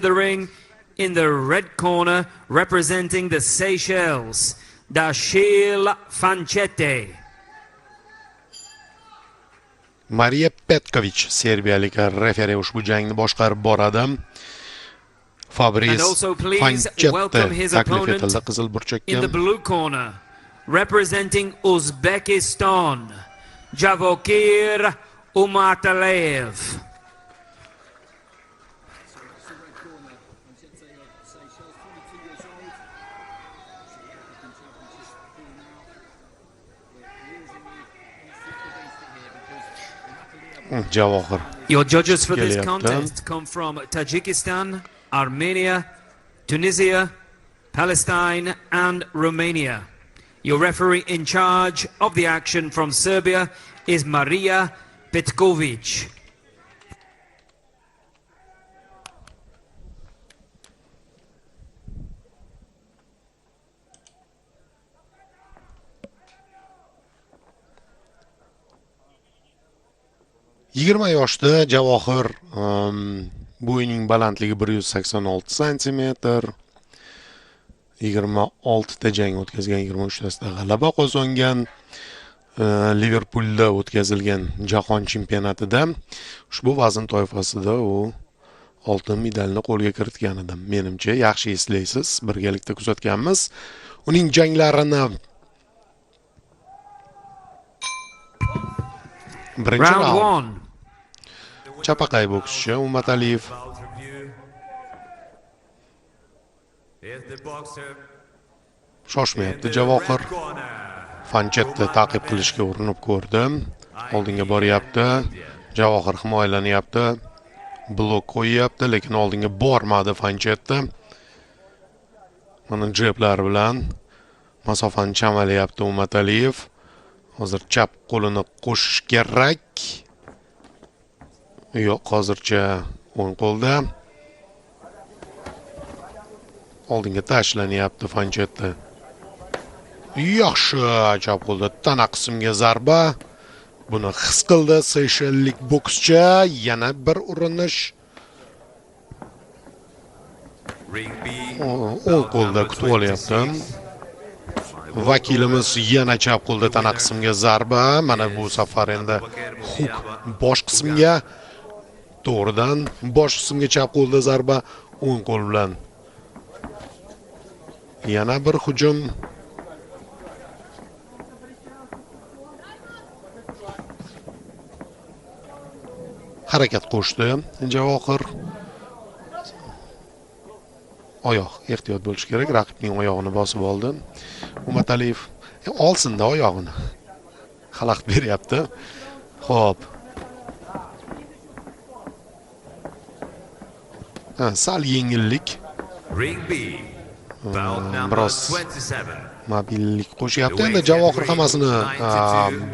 the ring in the red corner, representing the Seychelles, Dashiell Fanchette. Mariya Petkovic serbiyalik referi ushbu jangni boshqarib boradi. Fabrice Fanchette taklif etildi qizil burchakka. In the blue corner, representing Uzbekistan, Javokir Umatalev. Javohir. Your judges for this contest come from Tajikistan, Armenia, Tunisia, Palestine and Romania. Your referee in charge of the action from Serbia is Mariya Petkovic. Yigirma yoshda Javohir bo'yining balandligi 186 cm. 26 ta jang o'tkazgan, 23 tasida g'alaba qozongan. Liverpoolda o'tkazilgan jahon chempionatida ushbu vazn toifasida u oltin medalni qo'lga kiritgan edi. Menimcha yaxshi eslaysiz, birgalikda kuzatganmiz uning janglarini. Birinchi raund. Chapaqay bokschi Umataliyev. Shoshmayapti Javohir. Fanchette ta'qib qilishga urinib ko'rdi. Oldinga boryapti. Javohir himoyalanyapti. Blok qo'yyapti, lekin oldinga bormadi Fanchette. Mana jeblar bilan masofani chamalayapti Umataliyev. Hozir chap qo'lini qo'shish kerak. Yo'q, hozircha o'ng qo'lda. Oldinga tashlanyapti Fanchette. Yaxshi, chap qo'lda tana qismga zarba. Buni his qildi Seychellik bokschi. Yana bir urinish. O'ng qo'lda kutib olyapti. Vakilimiz yana chap qo'lda tana qismga zarba. Mana bu safar endi huk bosh qismga, to'g'ridan bosh qismga chap qo'lda zarba, o'ng qo'l bilan. Yana bir hujum. Harakat qo'shdi Javohir. Oyoq ehtiyot bo'lish kerak. Raqibning oyog'ini bosib oldi. Umataliyev olsin-da oyog'ini. Xalaqit beryapti. Xo'p. Sal yengillik. Biroz mobillik qo'shyapti. Endi Javohir hammasini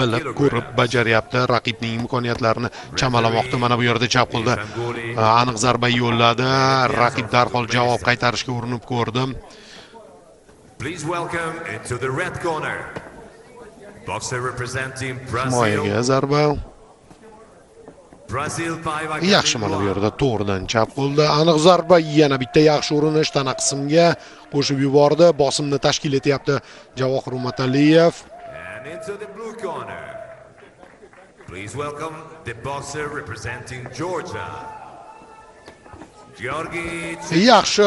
bilib, ko'rib, bajaryapti. Raqibning imkoniyatlarini chamalamoqda. Mana bu yerda chap qo'lda aniq zarba yo'lladi. Raqib darhol javob qaytarishga urinib ko'rdi. Please welcome into the red corner, boxer representing Brazil. Moyaga zarba. Brazil yaxshi, mana bu yerda to'g'ridan chap qo'lda aniq zarba, yana bitta yaxshi urinish tana qismga qo'shib yubordi. Bosimni tashkil etyapti Javohir Umataliyev. And into the blue corner, please welcome the boxer representing Georgia. Yaxshi,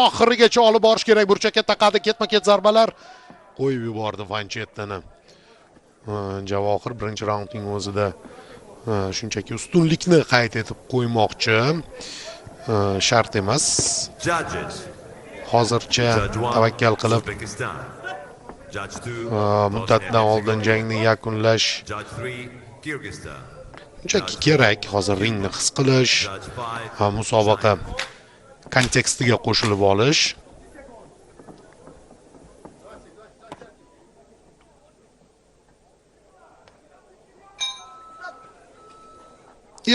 oxirigacha olib borish kerak. Burchakka taqadi, ketma-ket zarbalar qo'yib yubordi Fanchetteni. Javohir birinchi raundning o'zida shunchaki ustunlikni qayd etib qo'ymoqchi. Shart emas. Hozircha tavakkal qilib muddatdan oldin jangni yakunlash shunchaki kerak. Hozir ringni his qilish, musobaqa kontekstiga qo'shilib olish.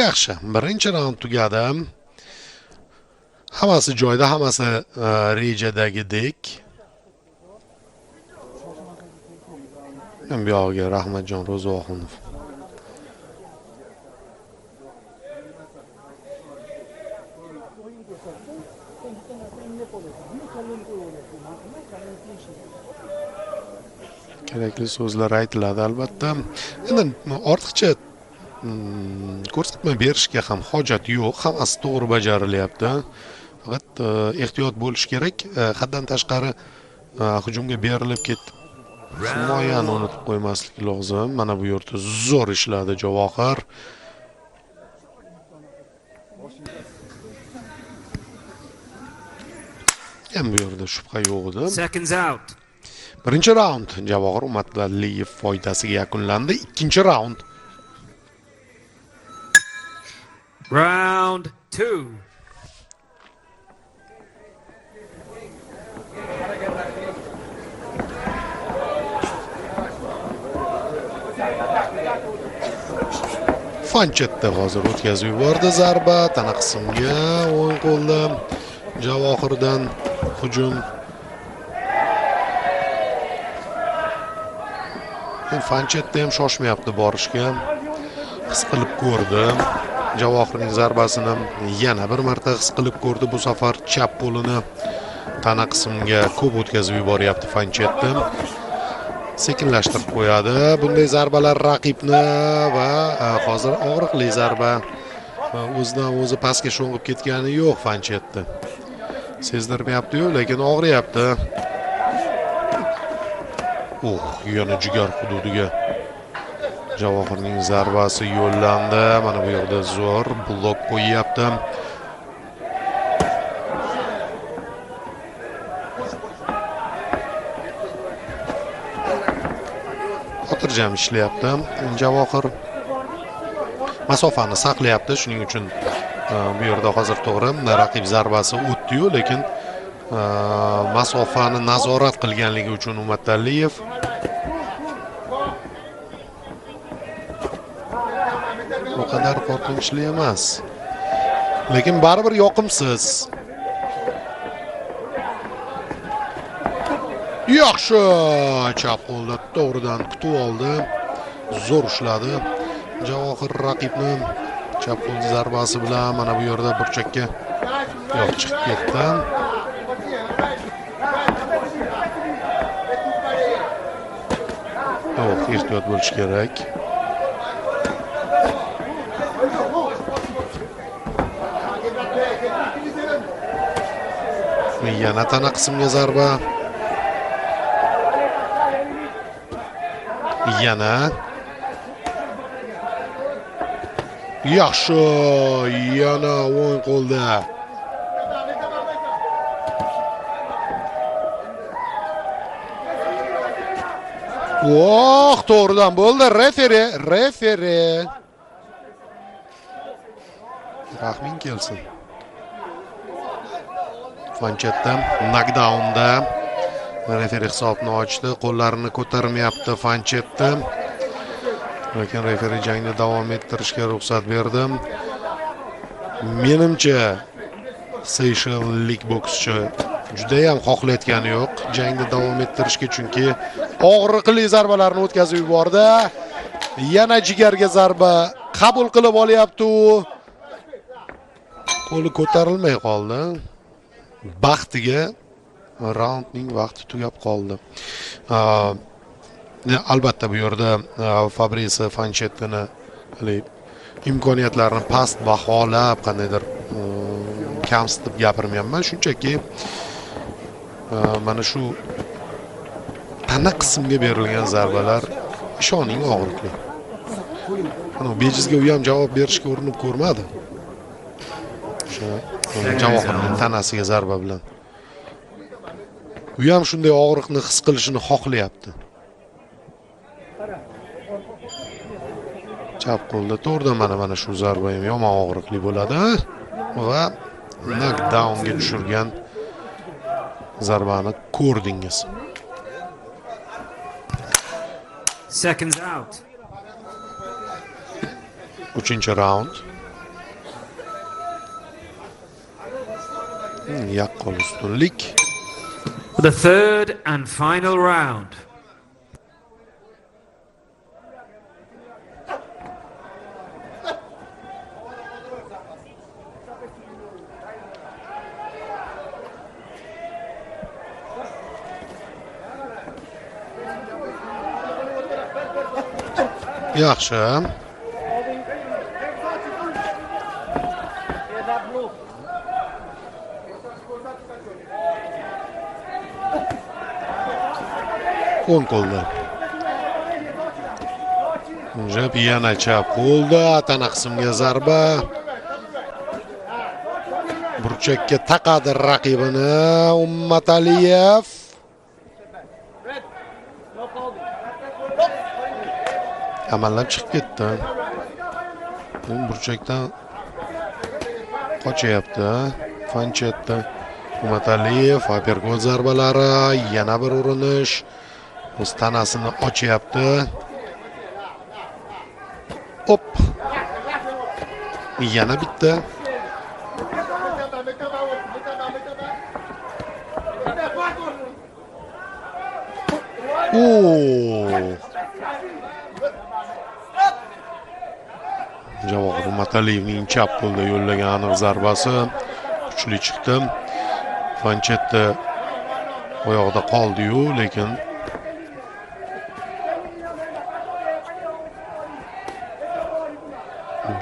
Yaxshi, birinchi raund tugadi. Hammasi joyida, hammasi rejadagidek. Bu yog'iga Rahmatjon Ro'zoxunov. Kerakli so'zlar aytiladi albatta. Endi ortiqcha ko'rsatma berishga ham hojat yo'q. Hammasi to'g'ri bajarilyapti. Faqat ehtiyot bo'lish kerak. Haddan tashqari hujumga berilib ketib himoyani unutib qo'ymaslik lozim. Mana bu yerda zo'r ishladi Javohir. Ham bu yerda shubha yo'q edi. Seconds out. Birinchi raund Javohir Umataliyev foydasiga yakunlandi. Ikkinchi raund. Round 2. Fanchetda hozir o'tkazib yubordi zarba, tana qismga o'ng qo'lda Javohirdan hujum. Fanchetda ham shoshmayapti borishga. His qilib ko'rdi. Javohirning zarbasini yana bir marta his qilib ko'rdi. Bu safar chap qo'lini tana qismga ko'p o'tkazib yuboryapti Fanchetda. Sekinlashtirib qo'yadi. Bunday zarbalar raqibni va hozir og'riqli zarba. O'zidan o'zi pastga sho'ng'ib ketgani yo'q Fanchetda. Sezdirmayapti-yu, lekin og'riyapti. Yana jigar hududiga Javohirning zarbasi yo'llandi. Mana bu yerda zo'r blok qo'yyapti. Xotirjam ishlayapti. Javohir masofani saqlayapti. Shuning uchun bu yerda hozir to'g'ri raqib zarbasi o'tdi-yu, lekin masofani nazorat qilganligi uchun Umataliyev u qadar qo'rqinchli emas. Lekin baribir yoqimsiz. Yaxshi, chap qo'lda to'g'ridan kutib oldi. Zo'r ushladi. Javohir raqibni chap qo'l zarbasi bilan mana bu yerda burchakka chiqib ketdi. Ehtiyot bo'lish kerak. Yana tana qismga zarba. Yana. Yaxshi, yana o'ng qo'lda. To'g'ridan bo'ldi. Referi. Rahming kelsin. Fanchetda knockdownda referi hisobni ochdi. Qo'llarini ko'tarmayapti Fanchetda. Lekin referi jangni davom ettirishga ruxsat berdi. Menimcha Seychellik bokschi juda ham xohlayotgani yo'q jangni davom ettirishga, chunki og'riqli zarbalarni o'tkazib yubordi. Yana jigarga zarba qabul qilib olyapti u. Qo'li ko'tarilmay qoldi. Baxtiga raundning vaqti tugab qoldi. Albatta bu yerda Fabrice Fanchetni imkoniyatlarini past baholab qandaydir kamsitib gapirmayapman. Shunchaki mana shu tana qismga berilgan zarbalar ishoning og'riqli. Ana bejizga u ham javob berishga urinib ko'rmadi. O'sha Javohirning tanasiga zarba bilan. U ham shunday og'riqni his qilishini xohlayapti. Chap qo'lda to'g'ridan mana shu zarba ham yomon og'riqli bo'ladi va knockdownga tushirgan zarbani ko'rdingiz. Seconds out. 3-raund. Yaqqol ustunlik. The third and final round. Yaxshi. O'ng qo'lda. Jab yana chap qo'lda, tana qismga zarba. Burchakka taqadi raqibini Ummataliyev. Amallab chiqib ketdi. Burchakdan qochyapti. Fanchetda Ummataliyev uppercut zarbalari, yana bir urinish. O'z tanasini ochyapti. Hop. Yana bitta. Javohir Umataliyevning chap qo'lda yo'llagan aniq zarbasi kuchli chiqdi. Fanchetda oyog'ida qoldi-yu, lekin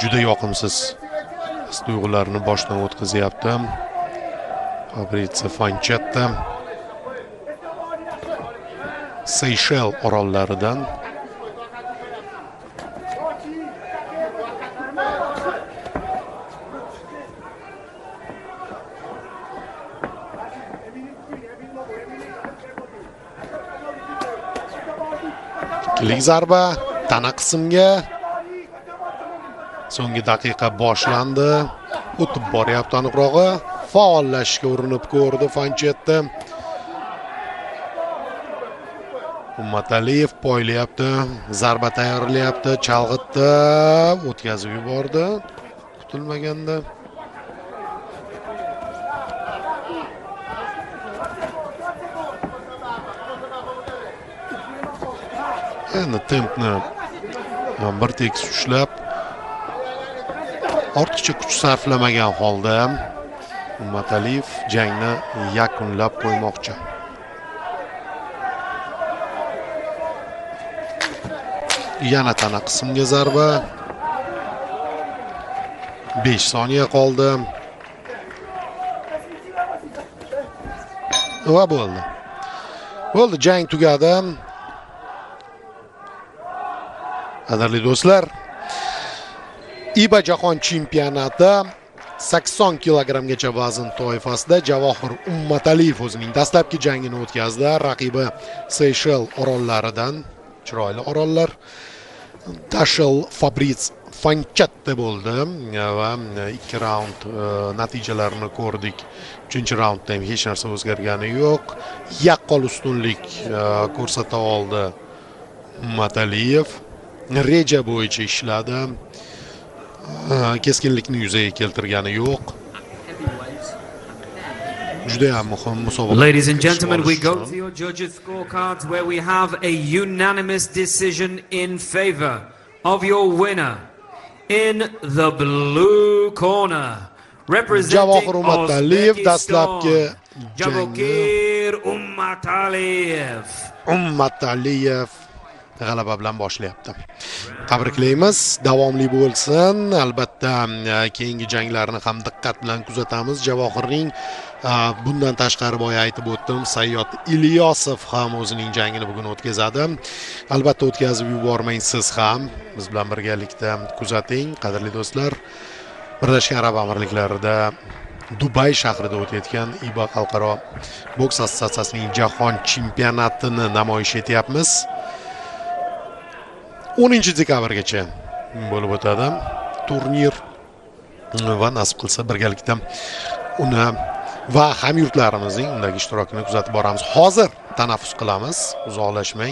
juda yoqimsiz tuyg'ularni boshdan o'tkazyapti. Fabrizio Fanchetta Seychelles orollaridan. Ikkilik zarba tana qismga. So'nggi daqiqa boshlandi. O'tib boryapti aniqrog'i. Faollashga urinib ko'rdi Fanchetta. Ummataliyev poylayapti, zarba tayyorlayapti, chalg'itdi, o'tkazib yubordi. Kutilmaganda. Endi tempni bir tekis ushlab, ortiqcha kuch sarflamagan holda Ummataliyev jangni yakunlab qo'ymoqchi. Yana tana qismga zarba. 5 soniya qoldi. Va bo'ldi. Bo'ldi, jang tugadi. Qadrli do'stlar, IBA jahon chempionati 80 kilogramgacha vazn toifasida Javohir Ummataliyev o'zining dastlabki jangini o'tkazdi. Raqibi Seychelles orollaridan, chiroyli orollar, Dashel Fabrizio Fanchetta bo'ldi va 2 raund natijalarini ko'rdik. 3-raundda ham hech narsa o'zgargani yo'q. Yaqqol ustunlik ko'rsata oldi Ummataliyev. Reja bo'yicha ishladi. Keskinlikni yuzaga keltirgani yo'q. Juda ham muhim musobaqa. Ladies and gentlemen, we go to your judges' scorecards where we have a unanimous decision in favor of your winner in the blue corner, representing Javohir Ummataliyev dastlabki Javohir Ummataliyev g'alaba bilan boshlayapti. Tabriklaymiz, davomli bo'lsin. Albatta, keyingi janglarni ham diqqat bilan kuzatamiz. Javohirning bundan tashqari boya aytib o'tdim, Sayyod Ilyosov ham o'zining jangini bugun o'tkazadi. Albatta, o'tkazib yubormang siz ham. Biz bilan birgalikda kuzating, qadrli do'stlar. Birlashgan Arab Amirliklarida Dubay shahrida o'tayotgan IBA xalqaro boks assotsiatsiyasining jahon chempionatini namoyish etyapmiz. 10-dekabrgacha bo'lib o'tadi turnir va nasib qilsa birgalikda uni va hamyurtlarimizning undagi ishtirokini kuzatib boramiz. Hozir tanaffus qilamiz, uzoqlashmang.